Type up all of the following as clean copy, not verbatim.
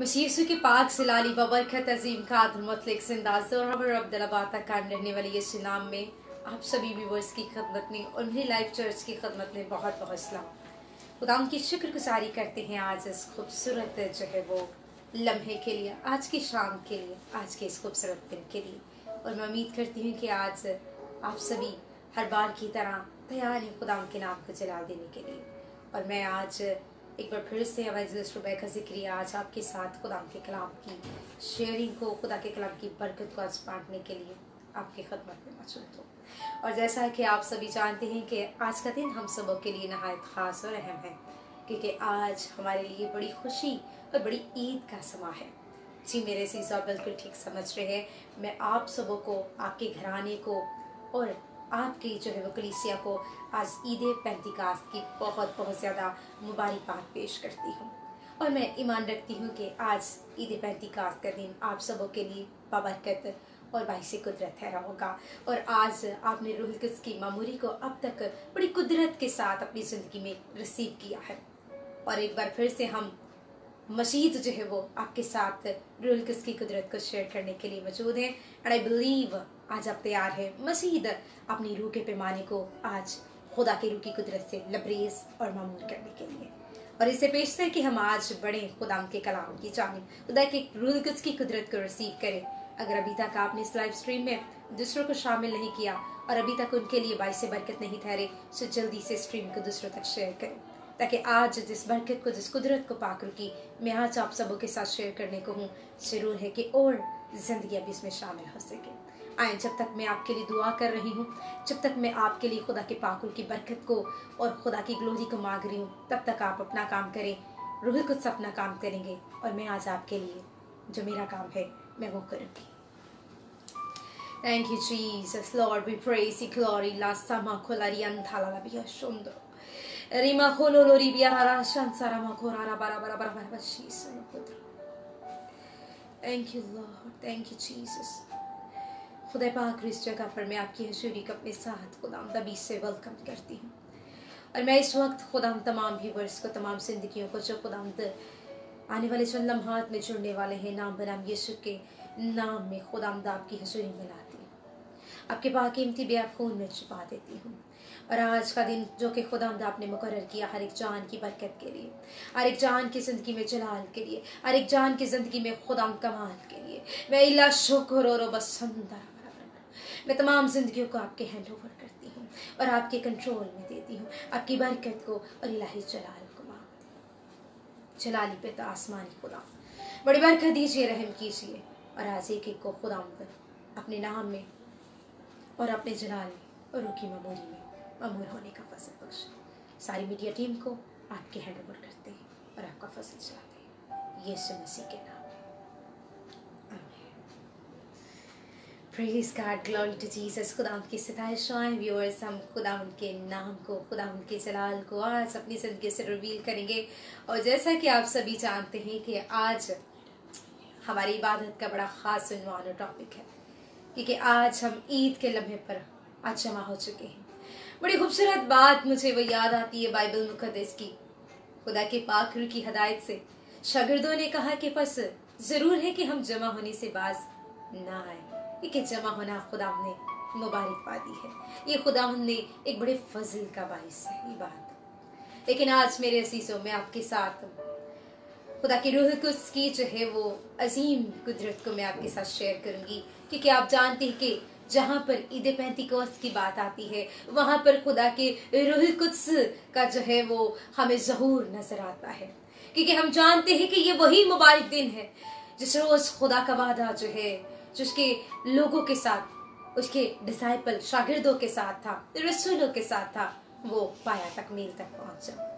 मसीह के पाक सलाली बबरकत अजीम कादर मुतलक जिंदाज और हबर अब्दुल्लाबाद कायम रहने वाले यीशु नाम में आप सभी व्यूवर्स की खदमत में और मेरी लाइफ चर्च की खदमत में बहुत बहुत सलाम। खुदा उनकी शुक्रगुजारी करते हैं आज इस खूबसूरत जो है वो लम्हे के लिए, आज की शाम के लिए, आज के इस खूबसूरत दिन के लिए। और मैं उम्मीद करती हूँ कि आज आप सभी हर बार की तरह तैयार हैं खुदा उनके नाम को जलाल देने के लिए। और मैं आज एक बार फिर से का जिक्रिया आज आपके साथ खुदा के कलाम की शेयरिंग को, खुदा के कलाम की बरकत को आज बांटने के लिए आपकी खदमत में मौजूद हूँ। और जैसा कि आप सभी जानते हैं कि आज का दिन हम सबों के लिए नहायत ख़ास और अहम है, क्योंकि आज हमारे लिए बड़ी खुशी और बड़ी ईद का समा है। जी मेरे सीसा बिल्कुल ठीक समझ रहे हैं। मैं आप सबों को, आपके घराने को और आपकी जो है वो कलीसिया को आज ईद पेंतिकास्त की बहुत बहुत ज़्यादा मुबारकबाद पेश करती हूँ। और मैं ईमान रखती हूँ कि आज ईद पेंतिकास्त का दिन आप सबों के लिए बाबरकत और बाइसे कुदरत ठहरा होगा। और आज आपने रूहुल कुद्स की मामूरी को अब तक बड़ी कुदरत के साथ अपनी ज़िंदगी में रिसीव किया है। और एक बार फिर से हम मजीद जो है वो आपके साथ रूहुल कुद्स की कुदरत को शेयर करने के लिए मौजूद हैं। एंड आई बिलीव आज आप तैयार हैं मजीद अपनी रूह के पैमाने को आज खुदा की रूह की कुदरत से लबरेज और मामूर करने के लिए। और इससे पेश है कि हम आज बड़े खुदा के कलाम की जानिब, खुदा के रूहुल कुद्स की कुदरत को रिसीव करें। अगर अभी तक आपने इस लाइव स्ट्रीम में दूसरों को शामिल नहीं किया और अभी तक उनके लिए बाइसे बरकत नहीं ठहरे, तो जल्दी से स्ट्रीम को दूसरों तक शेयर करें, ताकि आज जिस बरकत को, जिस कुदरत को पाक की मैं आज आप सबों के साथ शेयर करने को हूँ, जरूर है कि और जिंदगी भी इसमें शामिल हो सके। आए, जब तक मैं आपके लिए दुआ कर रही हूँ, जब तक मैं आपके लिए खुदा के पाकुल की बरकत को और खुदा की ग्लोरी को मांग रही हूँ, तब तक आप अपना काम करें, रूहुल कुद्स अपना काम करेंगे और मैं आज आपके लिए जो मेरा काम है मैं वो करूँगी। Thank you, Jesus. Lord, we praise you. Glory. La sama kolarian thalala biya shondo. Rima kololori biya rara shansara makorara bara bara bara bara bashisa makotra. Thank you, Lord. Thank you, Jesus. खुदा पाक इस जगह पर मैं आपकी हजूरी को अपने साथ खुदाम तबी से वेलकम करती हूँ। और मैं इस वक्त खुदाम तमाम व्यूवर्स को, तमाम जिंदगियों को जो खुदाम आने वाले चंद लम्हात में जुड़ने वाले हैं, नाम बनाम यीशु के नाम में खुदाम आपकी हजूरी में लाती हूँ, आपके पाक कीमती बेअब खून में छुपा देती हूँ। और आज का दिन जो कि खुदावंद आपने मुकर्रर किया हर एक जान की बरकत के लिए, हर एक जान की जिंदगी में जलाल के लिए, हर एक जान की जिंदगी में खुदावंद कमाल के लिए, मैं इल्ला शुक्र और बसंदा मैं तमाम जिंदगियों को आपके हैंड ओवर करती हूँ और आपके कंट्रोल में देती हूँ। आपकी बरकत को और इलाही जलाल को मांगती हूँ। जलाली पिता आसमानी खुदा बड़ी बरकत दीजिए, रहम कीजिए। और आज एक एक को खुदावंद अपने नाम में और अपने जलाल में और रूह की मेमोरी में मामूर होने का फजल बख्शे। सारी मीडिया टीम को आपके हैंड ओवर करते हैं और आपका फजल चलाते हैं, यीशु मसीह के नाम में, आमीन। Praise god, glory to Jesus. खुदा की सितारिश व्यूअर्स, हम खुदा उनके नाम को, खुदा उनके जलाल को आज अपनी जिंदगी से रिवील करेंगे। और जैसा कि आप सभी जानते हैं कि आज हमारी इबादत का बड़ा खास उन्वान और टॉपिक है, क्योंकि आज हम ईद के लम्हे पर आज जमा हो चुके हैं। बड़ी खूबसूरत बात मुझे वो याद आती है बाइबल मुकद्दस की। खुदा के पाक रूह की हदायत से शागिर्दों ने कहा कि बस जरूर है कि हम जमा होने से बाज ना आए, क्योंकि जमा होना खुदा ने मुबारकबादी है, ये खुदा ने एक बड़े फजल का बाइस है ये बात। लेकिन आज मेरे अजीजों में आपके साथ खुदा की रूहुल कुद्स की जो है वो अजीम कुदरत को मैं आपके साथ शेयर करूंगी, क्योंकि आप जानते हैं कि जहाँ पर ईद पेंतिकोस्त की बात आती है वहां पर खुदा के रूहुल कुद्स का जो है वो हमें ज़हूर नजर आता है। क्योंकि हम जानते हैं कि ये वही मुबारक दिन है जिस रोज खुदा का वादा जो है, जो उसके लोगों के साथ, उसके डिसाइपल शागिर्दों के साथ था, रसूलों के साथ था, वो पाया तकमील तक पहुंचा।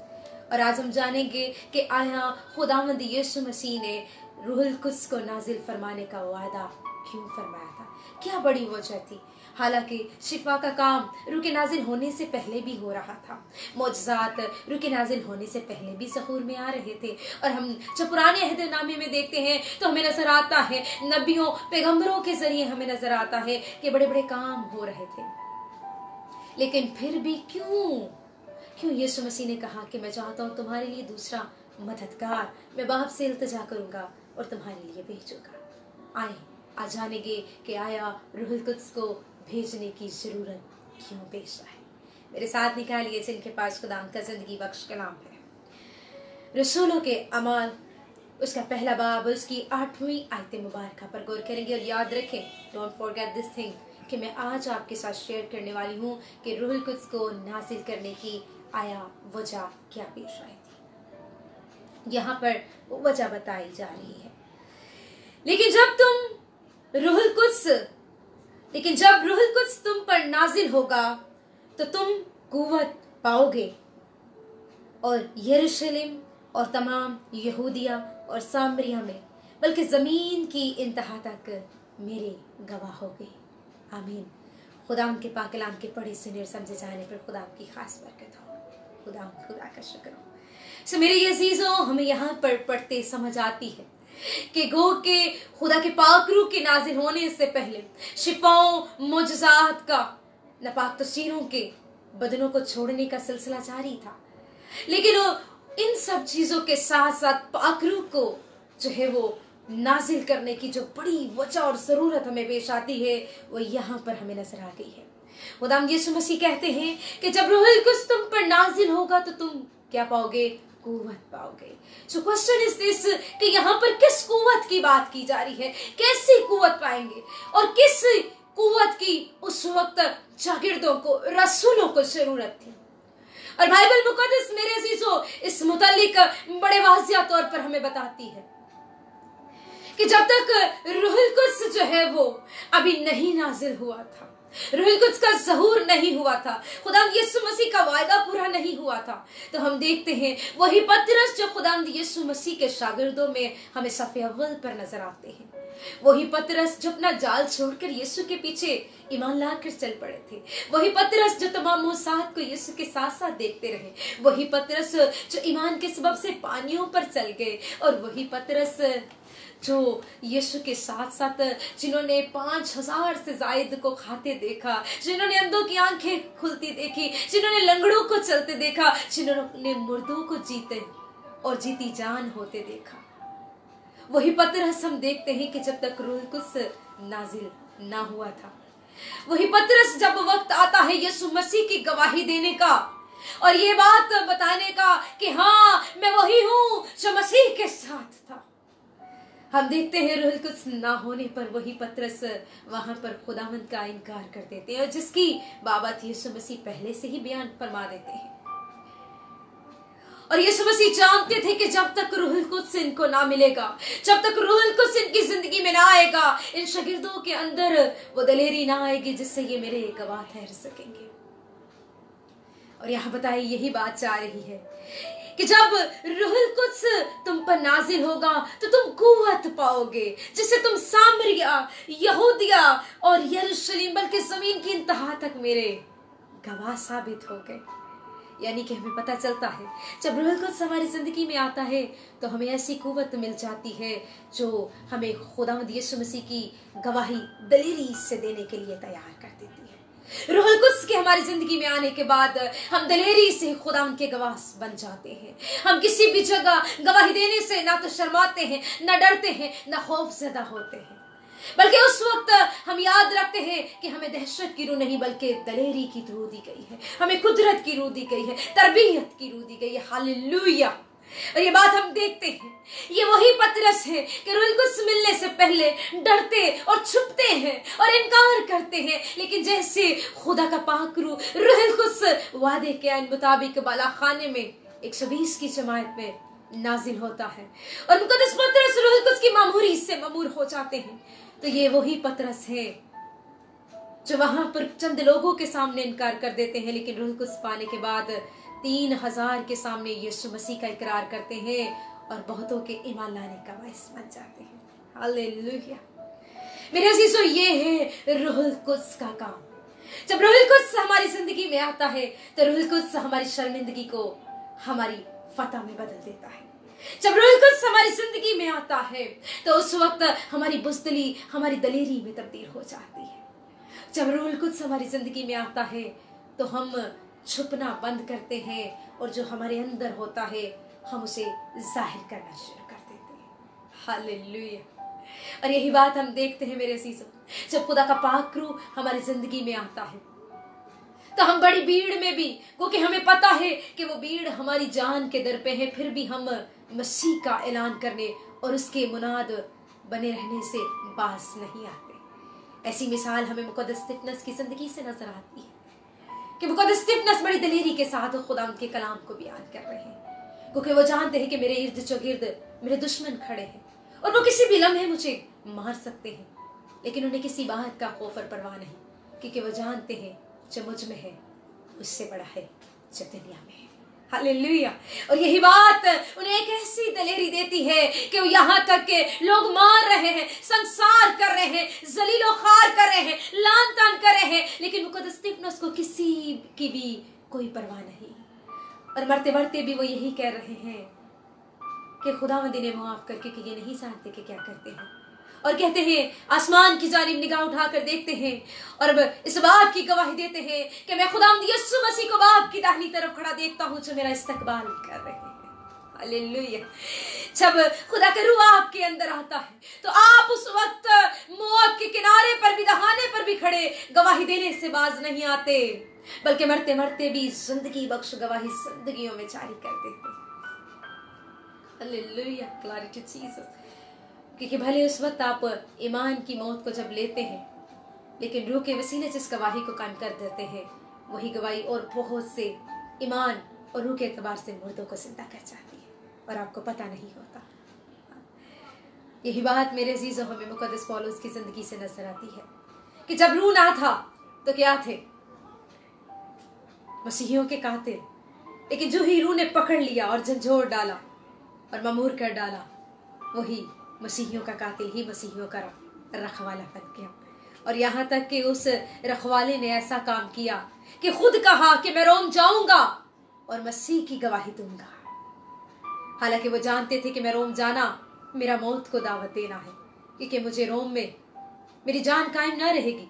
और आज हम जानेंगे कि आया खुदावंद यीशु मसीह ने रूहुल कुद्स को नाजिल फरमाने का वादा क्यों फरमाया था, क्या बड़ी वजह थी। हालांकि शिफा का काम रूह के नाजिल होने से पहले भी हो रहा था, मौजज़ात रूह के नाजिल होने से पहले भी ज़हूर में आ रहे थे। और हम जब पुराने अहदनामे में देखते हैं तो हमें नजर आता है, नबियों पैगंबरों के जरिए हमें नजर आता है कि बड़े बड़े काम हो रहे थे। लेकिन फिर भी क्यों यीशु मसीह ने कहा कि मैं चाहता हूँ तुम्हारे लिए दूसरा मददगार, मैं बाप से इल्तिजा करूंगा और तुम्हारे लिए भेजूंगा। आए, आज जानेंगे कि आया रूहुल कुद्स को भेजने की जरूरत क्यों पेश आए। मेरे साथ निकालिए जिनके पास खुदाम का जिंदगी बख्श कलाम है। रसूलों के अमाल उसका पहला बाब उसकी 8वीं आयत मुबारक पर गौर करेंगे। और याद रखें, डोंट फॉरगेट दिस थिंग, कि मैं आज आपके साथ शेयर करने वाली हूँ कि रूहुल कुद्स को नाजिल करने की आया वजह क्या पेश आई थी। यहाँ पर वो वजह बताई जा रही है। लेकिन जब रूहुल कुद्स तुम पर नाजिल होगा तो तुम कुव्वत पाओगे और यरूशलेम और तमाम यहूदिया और सामरिया में, बल्कि जमीन की इंतहा तक मेरे गवाह होगे। आमीन। खुदा के पाक कलाम के पढ़े सुने और समझे जाने पर खुदा की खास बरकत हो। खुदा का शुक्र हो। सो मेरे अजीजों, हमें यहाँ पर पढ़ते समझ आती है कि गो के खुदा के पाक रूह के नाजिल होने से पहले शिफाओं मुजज़ात का नापाक तस्वीरों के बदनों को छोड़ने का सिलसिला जारी था। लेकिन वो इन सब चीजों के साथ साथ पाक रूह को जो है वो नाजिल करने की जो बड़ी वजह और जरूरत हमें पेश आती है, वो यहाँ पर हमें नजर आ गई है। खुदाम यीशु मसीह कहते हैं कि जब रूहुल कुद्स तुम पर नाजिल होगा तो तुम क्या पाओगे? कुव्वत पाओगे। सो क्वेश्चन इज दिस कि यहाँ पर किस कुव्वत की बात की जा रही है? कैसी कुव्वत पाएंगे और किस कुव्वत की उस वक्त शागिर्दों को, रसूलों को जरूरत थी? और बाइबल मुकद्दस मेरे अजीजों इस मुतालिक बड़े वाज़िया तौर पर हमें बताती है कि जब तक रूहुल कुद्स जो है वो अभी नहीं नाजिल हुआ था, रूहुल कुद्स का ज़हूर नहीं हुआ था, खुदावंद यीशु मसीह का वायदा पूरा नहीं हुआ था, तो हम देखते हैं वही पतरस जो खुदावंद यीशु मसीह के शागिर्दों में हमें सफ़े अव्वल पर नजर आते हैं, वही पतरस जो अपना जाल छोड़कर यीशु के पीछे ईमान लाकर चल पड़े थे, वही पतरस जो तमाम मौसाद को यीशु के साथ साथ देखते रहे, वही पतरस जो ईमान के सबब से पानियों पर चल गए, और वही पतरस जो यीशु के साथ साथ जिन्होंने 5000 से जायद को खाते देखा, जिन्होंने अंधों की आंखें खुलती देखी, जिन्होंने लंगड़ों को चलते देखा, जिन्होंने मुर्दों को जीते और जीती जान होते देखा, वही पतरस हम देखते हैं कि जब तक रूहुल कुद्स नाजिल ना हुआ था, वही पतरस जब वक्त आता है यीशु मसीह की गवाही देने का और ये बात बताने का कि हाँ मैं वही हूं जो मसीह के साथ था, हम देखते हैं रूहुल कुद्स ना होने पर वही पतरस वहां पर खुदावंद का इनकार कर देते हैं, और जिसकी बाबत यीशु मसीह पहले से ही बयान फरमा देते हैं। और यीशु मसीह जानते थे कि जब तक रूहुल कुद्स इनको ना मिलेगा, जब तक रूहुल कुद्स इनकी जिंदगी में ना आएगा, इन शागिर्दों के अंदर वो दलेरी ना आएगी जिससे ये मेरे गवाह ठहर सकेंगे। और यहाँ बताइए यही बात जा रही है कि जब रूहुल कुद्स तुम पर नाजिल होगा तो तुम कुव्वत पाओगे, जिससे तुम सामरिया, यहूदिया और यरूशलेम, बल्कि जमीन की इंतहा तक मेरे गवाह साबित हो गए। यानी कि हमें पता चलता है जब रूहुल कुद्स हमारी जिंदगी में आता है तो हमें ऐसी कुव्वत मिल जाती है जो हमें खुदावंद यीशु मसीह की गवाही दलेरी से देने के लिए तैयार कर देती है। रूहुल कुद्स के हमारी जिंदगी में आने के बाद हम दलेरी से खुदावंद के गवाह बन जाते हैं। हम किसी भी जगह गवाही देने से ना तो शर्माते हैं, ना डरते हैं, ना खौफजदा होते हैं, बल्कि उस वक्त हम याद रखते हैं कि हमें दहशत की रूह नहीं बल्कि दलेरी की रूह दी गई है, हमें कुदरत की रूह दी गई है, तरबियत की रूह दी गई है। हालेलुया। और ये बात हम देखते हैं, ये वही पतरस है कि रूहुल कुद्स मिलने से पहले डरते और छुपते हैं और इनकार करते हैं, लेकिन जैसे खुदा का पाक रूह रूहुल कुद्स वादे के मुताबिक बाला खाने में 120 की जमात में नाजिल होता है और मुकद्दस पतरस रूहुल कुद्स की मामूरी से मामूर हो जाते हैं, तो ये वही पतरस है जो वहां पर चंद लोगों के सामने इनकार कर देते हैं, लेकिन रूहुल कुद्स पाने के बाद 3000 के सामने यीशु मसीह का इकरार करते हैं और बहुतों के ईमान लाने का बाइस बन जाते हैं। हालेलुया। मेरे अजीजों, ये है रूहुल कुद्स का काम। जब रूहुल कुद्स हमारी जिंदगी में आता है तो रूहुल कुद्स हमारी शर्मिंदगी को हमारी फतह में बदल देता है। जब रूहुल कुद्स हमारी जिंदगी में आता है तो उस वक्त हमारी बुज़दिली हमारी दलेरी में तब्दील हो जाती है। जब रूहुल कुद्स हमारी जिंदगी में आता है तो हम छुपना बंद करते हैं और जो हमारे अंदर होता है हम उसे जाहिर करना शुरू कर देते हैं। हालेलुया। और यही बात हम देखते हैं मेरे अजीजों, जब खुदा का पाक रूह हमारी जिंदगी में आता है तो हम बड़ी भीड़ में भी, क्योंकि हमें पता है कि वो भीड़ हमारी जान के दर पे है, फिर भी हम मसीह का ऐलान करने और उसके मुनाद बने रहने से बाज नहीं आते। ऐसी मिसाल हमें मुकद्दस स्तिफनस की जिंदगी से नजर आती है कि मुकद्दस स्तिफनस बड़ी दलेरी के साथ खुदा के कलाम को बयान कर रहे हैं, क्योंकि वो जानते हैं कि मेरे इर्द चगिर्द मेरे दुश्मन खड़े हैं और वो किसी भी लम्हे मुझे मार सकते हैं, लेकिन उन्हें किसी बात का खौफ और परवाह नहीं, क्योंकि वो जानते हैं जो मुझ में है उससे बड़ा है जो दुनिया में है। हालेलुया। और यही बात उन्हें एक ऐसी दलेरी देती है कि वो यहाँ तक के लोग मार रहे हैं, संसार कर रहे हैं, जलीलो खार कर रहे हैं, लान तान कर रहे हैं, लेकिन मुकद्दस स्तिफनस को किसी की भी कोई परवाह नहीं। और मरते मरते भी वो यही कह रहे हैं कि खुदावंद इन्हें माफ कर, क्योंकि ये नहीं जानते कि क्या करते हैं। और कहते हैं, आसमान की जानिब निगाह उठाकर देखते हैं और अब इस बात की गवाही देते हैं कि मैं खुदावंद यीशु मसीह को बाप की दाहिनी तरफ खड़ा देखता हूं जो मेरा इस्तकबाल कर रहे हैं। हालेलुया। जब खुदा का रूह आपके अंदर आता है तो आप उस वक्त मौत के किनारे पर भी, दहाने पर भी खड़े गवाही देने से बाज नहीं आते, बल्कि मरते मरते भी जिंदगी बख्श गवाही जिंदगियों में जारी कर देते हैं। Hallelujah, glory to Jesus. क्योंकि भले उस वक्त आप ईमान की मौत को जब लेते हैं, लेकिन रूह के वसीले जिस गवाही को कायम कर देते हैं, वही गवाही और बहुत से ईमान और रूह के एतबार से मुर्दों को जिंदा कर जाती है और आपको पता नहीं होता। यही बात मेरे अजीजों हमें मुकद्दस पौलुस की जिंदगी से नजर आती है कि जब रूह ना था तो क्या थे? मसीहियों के कातिल। लेकिन जो ही रूह ने पकड़ लिया और झंझोर डाला और ममूर कर डाला, वही मसीहियों का कातिल ही मसीहियों का रखवाला बन गया। और यहाँ तक कि उस रखवाले ने ऐसा काम किया कि खुद कहा कि मैं रोम जाऊंगा और मसीह की गवाही दूंगा। हालांकि वो जानते थे कि मैं रोम जाना मेरा मौत को दावत देना है, क्योंकि मुझे रोम में मेरी जान कायम ना रहेगी।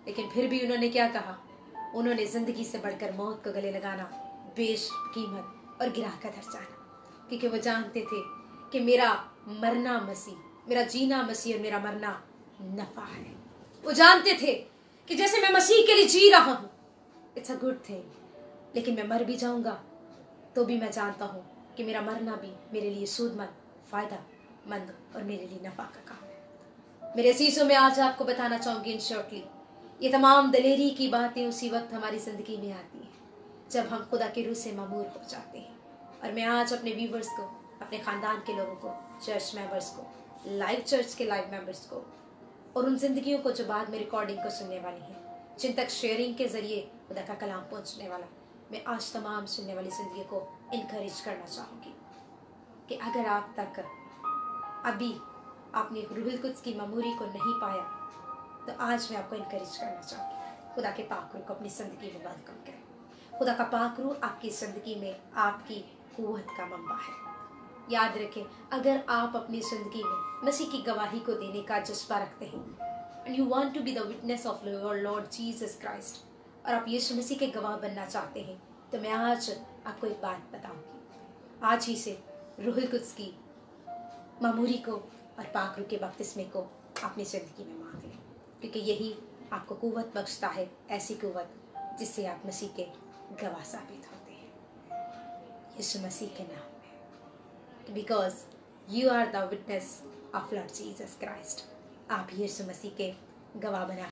लेकिन फिर भी उन्होंने क्या कहा? उन्होंने जिंदगी से बढ़कर मौत को गले लगाना, बेश कीमत और गिरा कर धर जाना, क्योंकि वो जानते थे कि मेरा मरना मसीह, मेरा जीना मसीह और मेरा मरना नफा है। वो जानते थे कि जैसे मैं मसीह के लिए जी रहा हूं, इट्स अ गुड थिंग, लेकिन मैं मर भी जाऊंगा तो भी मैं जानता हूं कि मेरा मरना भी मेरे लिए सूदमंद, फायदामंद और मेरे लिए नफा का काम है। मेरे अजीजों, में आज आपको बताना चाहूंगी इन शॉर्टली, ये तमाम दलेरी की बातें उसी वक्त हमारी जिंदगी में आती हैं जब हम खुदा के रूह से मामूर हो जाते हैं। और मैं आज अपने व्यूवर्स को, अपने खानदान के लोगों को, चर्च मेंबर्स को, लाइव चर्च के लाइव मेंबर्स को और उन जिंदगियों को जो बाद में रिकॉर्डिंग को सुनने वाली हैं, जिन तक शेयरिंग के जरिए खुदा का कलाम पहुंचने वाला, मैं आज तमाम सुनने वाली जिंदगी को इनकरेज करना चाहूँगी कि अगर आप तक अभी आपने रूहुल कुद्स की ममूरी को नहीं पाया, तो आज मैं आपको इनकरेज करना चाहूँगी खुदा के पाक रूह को अपनी जिंदगी में वेलकम करें। खुदा का पाक रूह आपकी जिंदगी में आपकी कुव्वत का मंबा है। याद रखें, अगर आप अपनी जिंदगी में मसीह की गवाही को देने का जज्बा रखते हैं and you want to be the witness of your lord Jesus Christ, और आप यीशु मसीह के गवाह बनना चाहते हैं, तो मैं आज आपको एक बात बताऊंगी। आज ही से रूहुल कुद्स की मामूरी को और पाक रूह के बपतिस्मे को अपनी जिंदगी में मांग लें, क्योंकि यही आपको कुव्वत बख्शता है, ऐसी कुव्वत जिससे आप मसीह के गवाह साबित होते हैं यीशु मसीह के नाम में। Because you are the witness of lord Jesus Christ. आप यीशु मसीह के गवाह बना